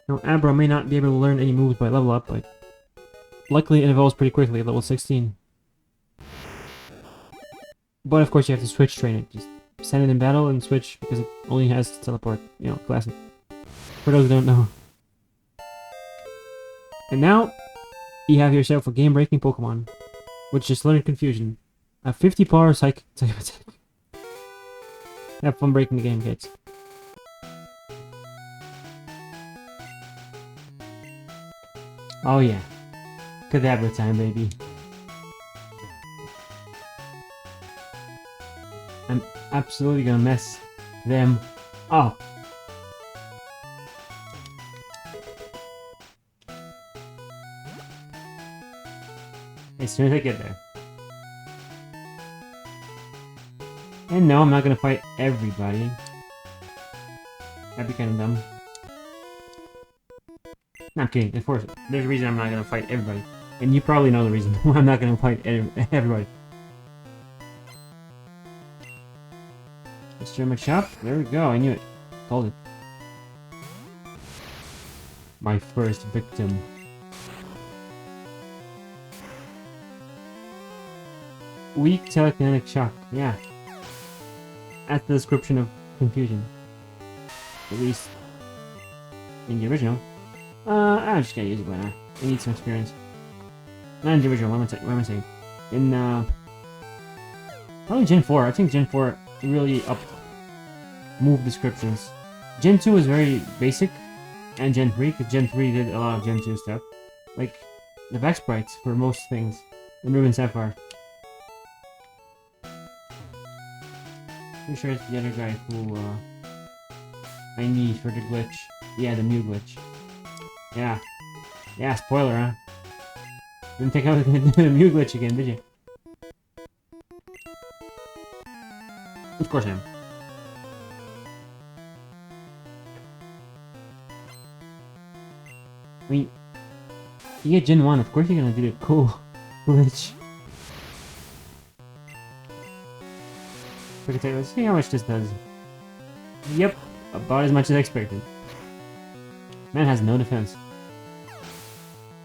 Now, Abra may not be able to learn any moves by level up, but luckily it evolves pretty quickly at level 16. But of course you have to switch train it. Just send it in battle and switch because it only has teleport. You know, classic. For those who don't know. And now, you have yourself a game-breaking Pokemon, which just learned Confusion. A 50 power type attack. Have fun breaking the game, kids. Oh yeah. Kadabra time, baby. I'm absolutely gonna mess them up. As soon as I get there. And no, I'm not gonna fight everybody. That'd be kind of dumb. No, I'm kidding. Of course, there's a reason I'm not gonna fight everybody. And you probably know the reason why I'm not gonna fight everybody. Let's try my chop. There we go. I knew it. Called it. My first victim. Weak telekinetic shock. Yeah. That's the description of Confusion. At least in the original. I'm just gonna use it, but I need some experience. Not in the original, what am I saying? In, probably Gen 4. I think Gen 4 really upped move descriptions. Gen 2 was very basic, and Gen 3, because Gen 3 did a lot of Gen 2 stuff. Like, the back sprites for most things in Ruby and Sapphire. Pretty sure it's the other guy who, I need for the glitch. Yeah, the Mew glitch. Yeah. Yeah, spoiler, huh? Didn't take out the Mew glitch again, did you? Of course I am. I mean, you get Gen 1, of course you're gonna do the cool glitch. Let's see how much this does. Yep, about as much as I expected. Man has no defense.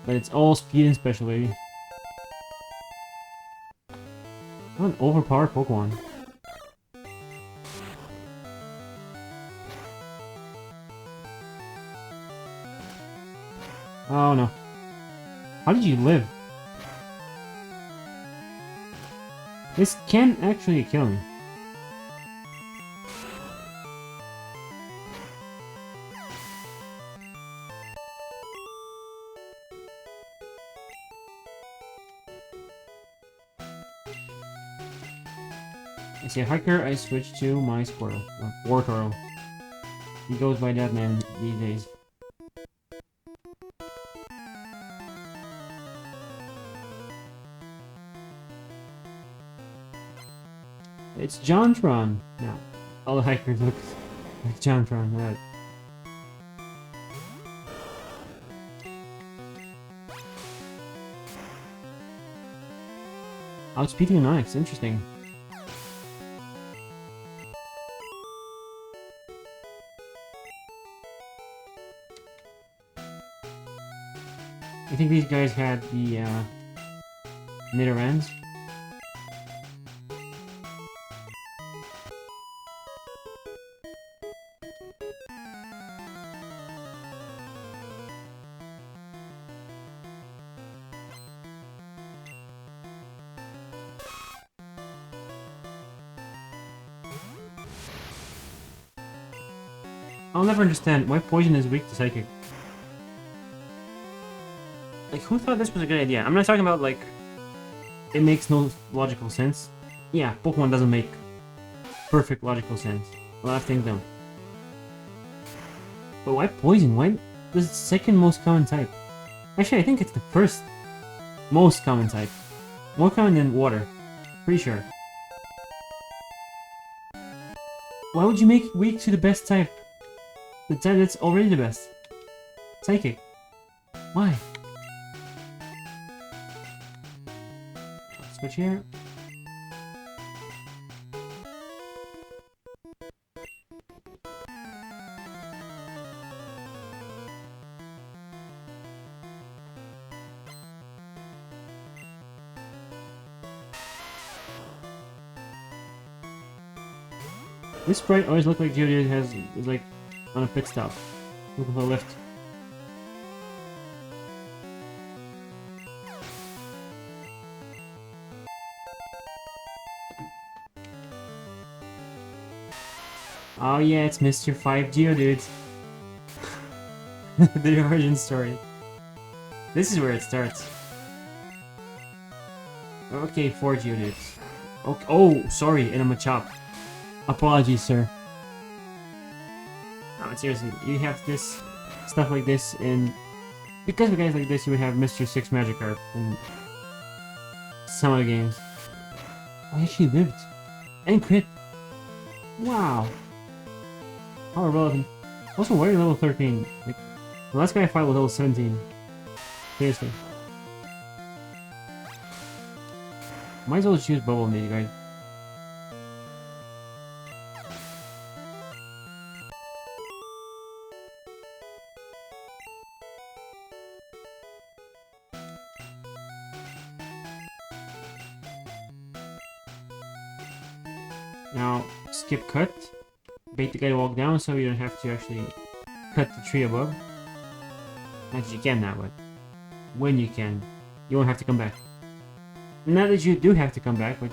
But it's all speed and special, baby. What an overpowered Pokemon. Oh no. How did you live? This can actually kill me. I say hiker, I switch to my Squirtle. Wartortle. He goes by that name these days. It's Jontron now. All the hikers look like Jontron, right? Outspeeding an Onix, interesting. I think these guys had the Nidorans. I'll never understand why poison is weak to psychic. Like, who thought this was a good idea? I'm not talking about, like, it makes no logical sense. Yeah, Pokemon doesn't make perfect logical sense. A lot of things don't. But why poison? Why the second most common type? Actually, I think it's the first most common type. More common than water. Pretty sure. Why would you make it weak to the best type? The type that's already the best. Psychic. Why? Switch here. This sprite always looked like Geodude is like on a pit stop, looking for a lift. Oh yeah, it's Mr. 5 Geodude. The origin story. This is where it starts. Okay, 4 Geodudes. Okay. Oh, sorry, and I'm a Machop. Apologies, sir. No, seriously, you have this stuff like this, and because of guys like this, you would have Mr. 6 Magikarp in some of the games. Oh, he actually lived. And crit. Wow. How irrelevant. Also, why are you level 13? Like, the last guy I fought was level 17. Seriously. Might as well just use Bubble Knee, guys. Now, skip cut. Bait the guy to walk down so you don't have to actually cut the tree above. Actually, you can now, but when you can, you won't have to come back. Not that you do have to come back, but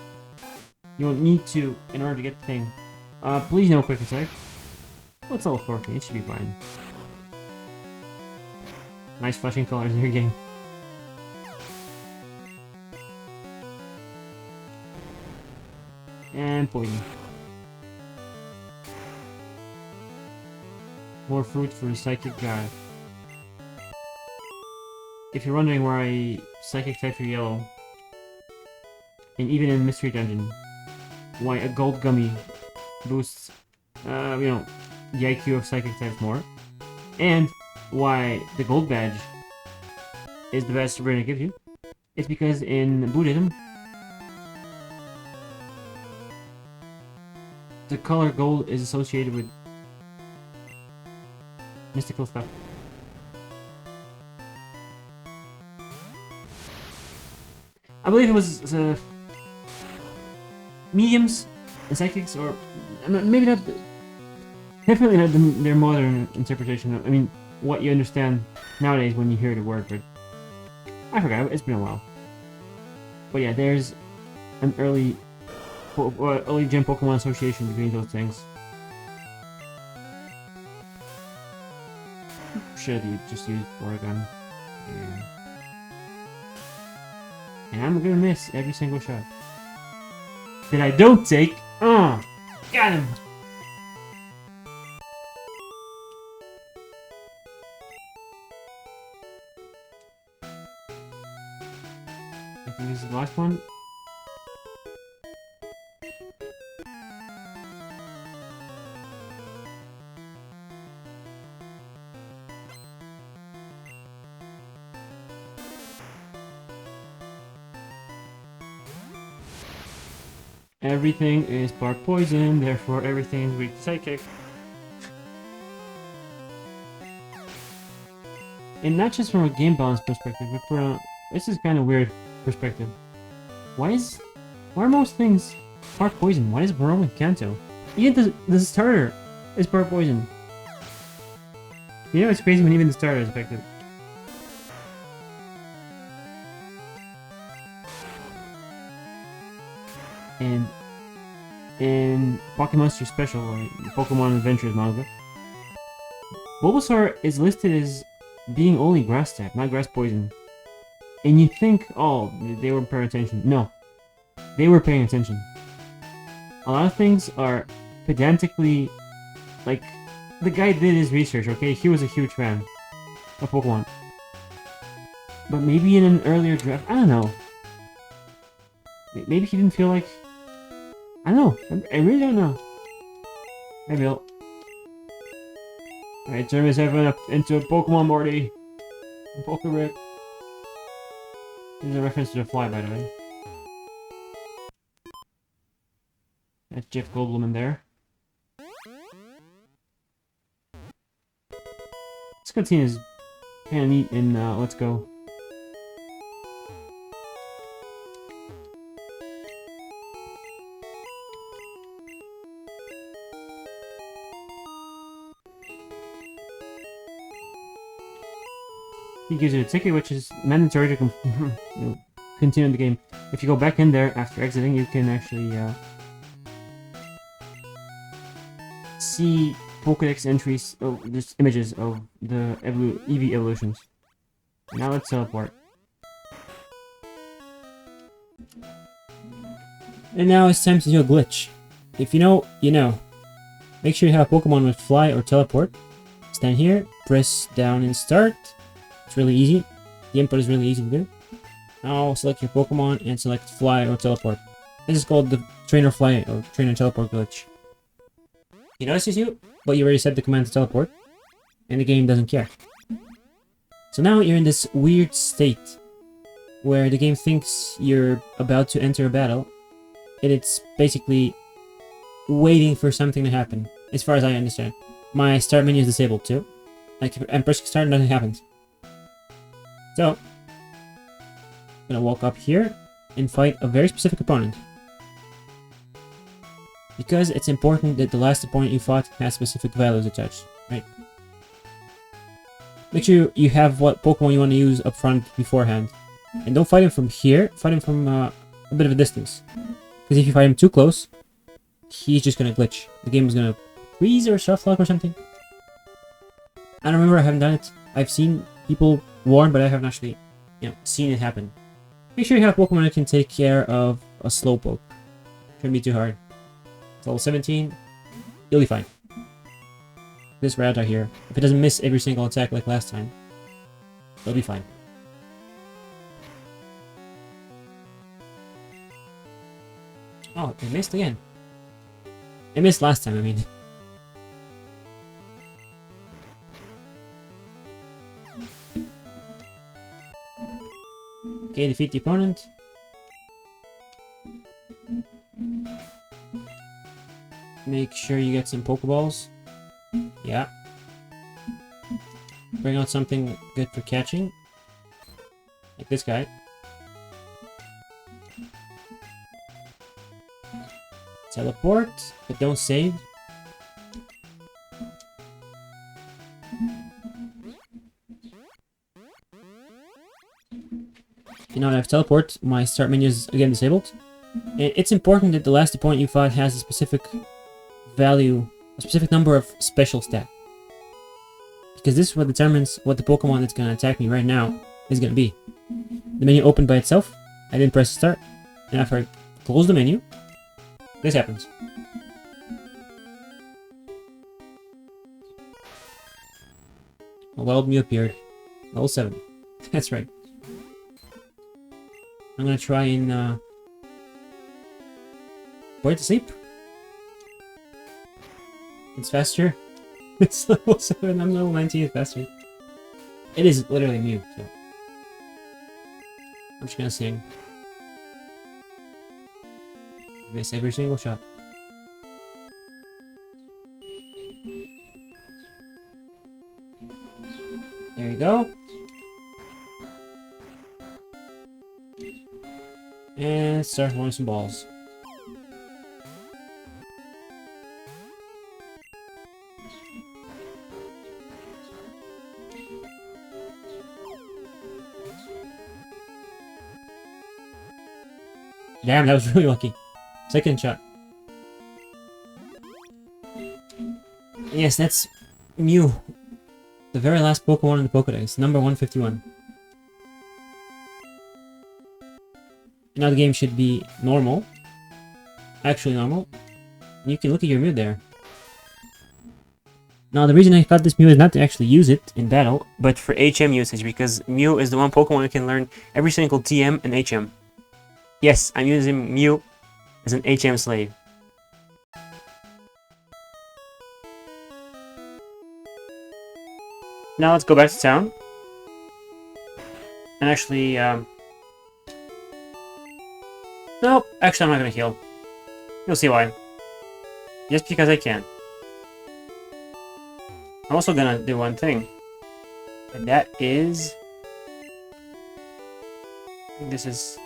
you won't need to in order to get the thing. Please no quick attack. Well, it's level 14, it should be fine. Nice flashing colors in your game. And poison. More fruit for a psychic guy. If you're wondering why psychic types are yellow, and even in Mystery Dungeon, why a gold gummy boosts, you know, the IQ of psychic types more, and why the gold badge is the best we're gonna give you, it's because in Buddhism, the color gold is associated with mystical stuff. I believe it was mediums, and psychics, or maybe not. Definitely not their modern interpretation of. I mean, what you understand nowadays when you hear the word, but I forgot. It's been a while. But yeah, there's an early gen Pokemon association between those things. Should you just use Oregon? Yeah. And I'm gonna miss every single shot that I don't take. Got him. I think this is the last one. Everything is part poison, therefore everything is weak to psychic. And not just from a game balance perspective, but from a, this is kind of weird perspective. Why are most things part poison? Why is Baron with Kanto? Even the starter is part poison. You know it's crazy when even the starter is effective. And in Pokémon Monster Special, or Pokemon Adventures manga, Bulbasaur is listed as being only grass type, not grass poison. And you think, oh, they were paying attention. No. They were paying attention. A lot of things are pedantically, like, the guy did his research, okay? He was a huge fan of Pokemon. But maybe in an earlier draft, I don't know. Maybe he didn't feel like... I don't know. I really don't know. Maybe I'll... Alright, turn myself up into a Pokemon Morty. Pokerip. This is a reference to the fly, by the way. That's Jeff Goldblum in there. This cutscene is kind of neat in Let's Go. he gives you a ticket, which is mandatory to continue the game. If you go back in there after exiting, you can actually see Pokédex entries, just images of the Eevee evolutions. Now let's teleport. And now it's time to do a glitch. If you know, you know. Make sure you have a Pokemon with Fly or Teleport. Stand here, press down and start. It's really easy. The input is really easy to do. Now select your Pokemon and select Fly or Teleport. This is called the Trainer Fly or Trainer Teleport glitch. He notices you, but you already set the command to teleport, and the game doesn't care. So now you're in this weird state where the game thinks you're about to enter a battle, and it's basically waiting for something to happen, as far as I understand. My start menu is disabled too. I'm pressing start and nothing happens. So, I'm gonna walk up here and fight a very specific opponent. Because it's important that the last opponent you fought has specific values attached, right? Make sure you have what Pokemon you want to use up front beforehand. And don't fight him from here, fight him from a bit of a distance. Because if you fight him too close, he's just gonna glitch. The game is gonna freeze or soft lock or something. I don't remember, I haven't done it. I've seen people warn, but I haven't actually, seen it happen. Make sure you have Pokemon that can take care of a Slowpoke. Shouldn't be too hard. Level 17, you'll be fine. This Rattata here, if it doesn't miss every single attack like last time, it'll be fine. Oh, it missed again. It missed last time, I mean. Okay, defeat the opponent. Make sure you get some Pokeballs. Yeah. Bring out something good for catching. Like this guy. Teleport, but don't save. Now that I have teleport, my start menu is again disabled. And it's important that the last opponent you fought has a specific value, a specific number of special stat. Because this is what determines what the Pokemon that's going to attack me right now is going to be. The menu opened by itself, I didn't press start, and after I close the menu, this happens. A wild Mew appeared. Level 7. That's right. I'm gonna try and put it to sleep. It's faster. It's level 7, I'm level 19, it's faster. It is literally Mew, so I'm just gonna sing. Miss every single shot. There you go. And start throwing some balls. Damn, that was really lucky. Second shot. Yes, that's Mew. The very last Pokemon in the Pokédex, number 151. Now the game should be normal. Actually normal. And you can look at your Mew there. Now the reason I got this Mew is not to actually use it in battle, but for HM usage, because Mew is the one Pokemon that can learn every single TM and HM. Yes, I'm using Mew as an HM slave. Now let's go back to town. And actually, nope, actually I'm not gonna heal. You'll see why. Just because I can. I'm also gonna do one thing. And that is... I think this is...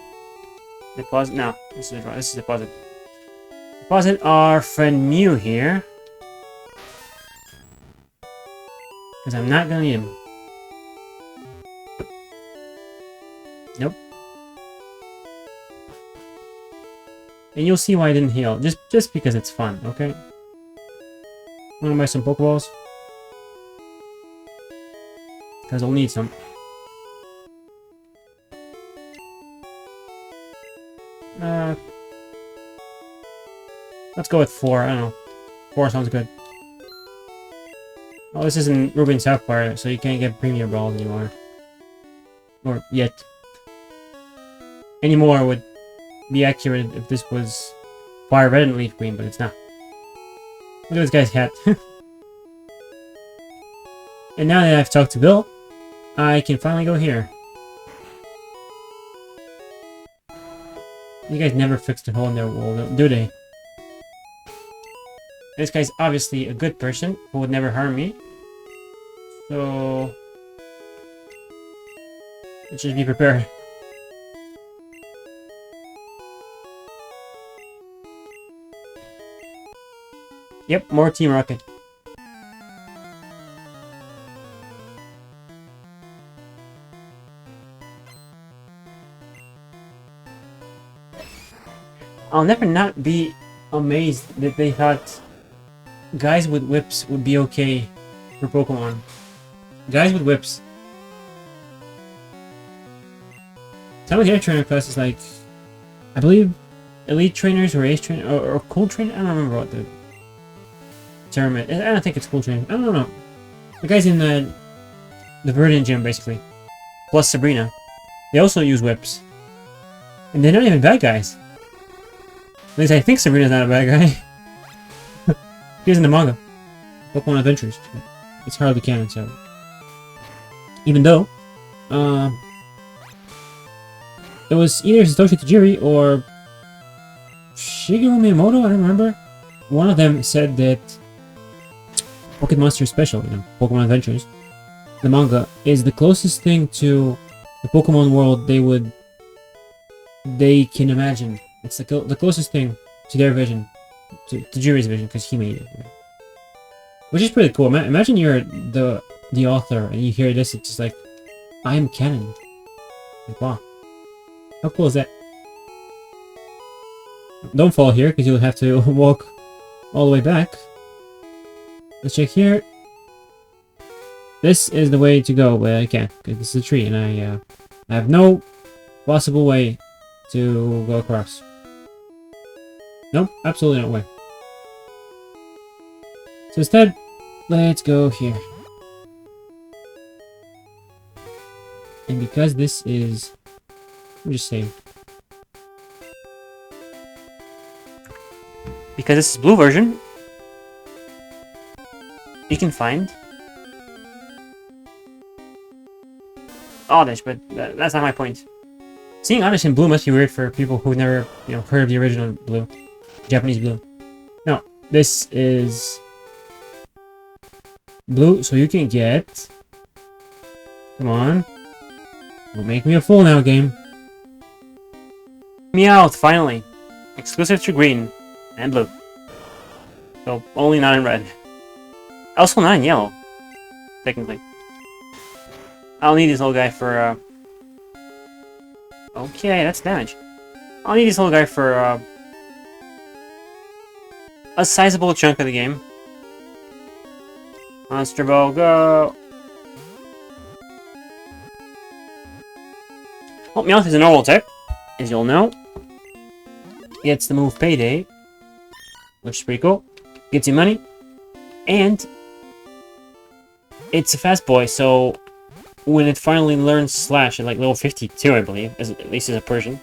Deposit? No, this is deposit. Deposit our friend Mew here. Because I'm not gonna need him. And you'll see why I didn't heal. Just because it's fun, okay? Wanna buy some Pokeballs? Because I'll need some. Let's go with 4. I don't know. 4 sounds good. Oh, this isn't Ruby and Sapphire, so you can't get Premier Balls anymore. Or yet. Anymore would be accurate if this was Fire Red and Leaf Green, but it's not. Look at this guy's hat. And now that I've talked to Bill, I can finally go here. You guys never fixed a hole in their wall, do they? This guy's obviously a good person who would never harm me. So let's just be prepared. Yep, more Team Rocket. I'll never not be amazed that they thought guys with whips would be okay for Pokemon. Guys with whips. Some of the other trainer classes, like, I believe elite trainers or ace trainer or cool trainer. I don't remember what the term is. I don't think it's cool trainer. I don't know. The guys in the Viridian gym, basically, plus Sabrina, they also use whips, and they're not even bad guys. At least I think Sabrina's not a bad guy. He's in the manga. Pokemon Adventures. It's hardly canon, so. Even though, it was either Satoshi Tajiri or Shigeru Miyamoto, I don't remember. One of them said that Pocket Monster Special, you know, Pokemon Adventures, the manga, is the closest thing to the Pokemon world they can imagine. It's the closest thing to their vision, to Tajiri's vision, because he made it. You know? Which is pretty cool. Imagine you're the author and you hear this, it's just like, I am canon. Like, wow. How cool is that? Don't fall here, because you'll have to walk all the way back. Let's check here. This is the way to go, but I can't, because this is a tree, and I have no possible way to go across. Nope, absolutely no way. So instead, let's go here. And because this is... I'm just saying. Because this is blue version, you can find Oddish, but that's not my point. Seeing Oddish in blue must be weird for people who've never, you know, heard of the original blue. Japanese blue. No, this is blue, so you can get... Come on. Don't make me a fool now, game. Meowth, finally. Exclusive to green and blue. So, only not in red. Also not in yellow, technically. I'll need this little guy for, Okay, that's damage. I'll need this little guy for, a sizable chunk of the game. Monster Ball, go! Well, Meowth is a normal type, as you'll know. Gets the move Payday, which is pretty cool. Gets you money, and it's a fast boy, so when it finally learns Slash at like level 52, I believe, at least as a Persian,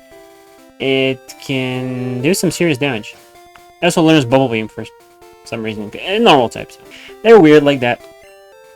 it can do some serious damage. It also learns Bubble Beam for some reason, and normal types. They're weird like that.